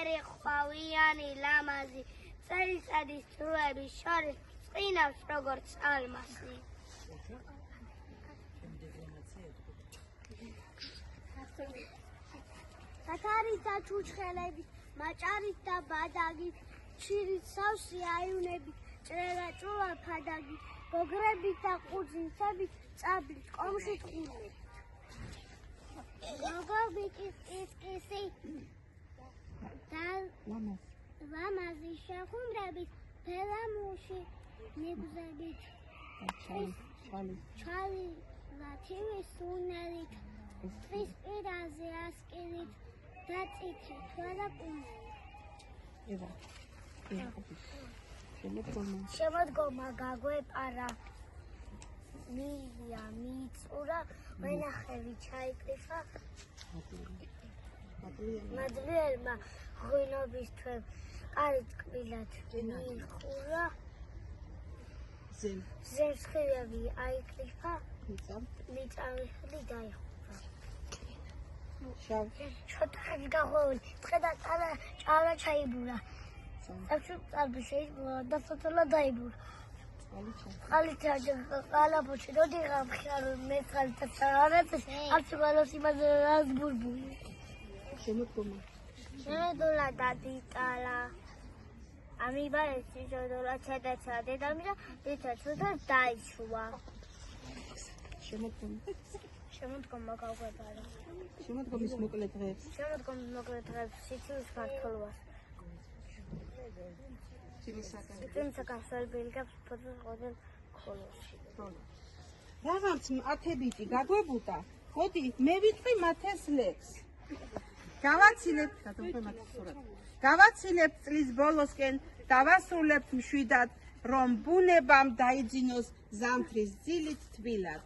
მღერი ხვავიანი ლამაზი წერისადის დროების შორის წინავს როგორც ალმასი სათარით და ჩუჩხელებით მაჭარით და ბადაგით ჩირით სავსე აივნებით ჭრელა ჭულა ფადაგით გოგრებით და ყურძნისებით წაბლით ყომშით ყურებით გოგობიკის კისკისი და ლამაზი შეხუმრებით ფელამუში ნიბზებით ჩალი ლათივის სუნელით ტრის პირაზე ასკილით დაწითი თვალაკუნი შემოდგომა გაგვეპარა მილია მიწურა ვენახევი ჩაიკრიფა მადლიერმა ღვინობის თვემ კარით კბილად მიხურა ზემსხივები აიკრიფა მიწამიხლი დაიხურა შოთარი გაღვეული წხედა ჭალა ჩაიბურა საფშუწარბი შეიბურა და სოთოლა დაიბურა ყალითა ყალაბოჩი როდიღა მხიარო მეწყალითა წარანაცეს არც ვალოს იმაზე რას ბურბული შემოდოლა დადიტალა ამიბა ერთი შემოდოლა ჩადაცა დედამი და დედა ცოტა დაიჩუა შემოდგომა გაგვეპარა შემოდგომის მოკლე დღეებს სიცივის მართლობას სიტიმსაკან სალბილგებს ფოთოს ყოდელ ხოლოში რაღაც ათებითი გაგვებუტა ხოდი მე ვიტყვი მათეს ლექს გავაცილებ წლის ბოლოსკენ დავასრულებთ მშვიდად რომ ბუნებამ დაიძინოს ზამთრის ძილით თბილად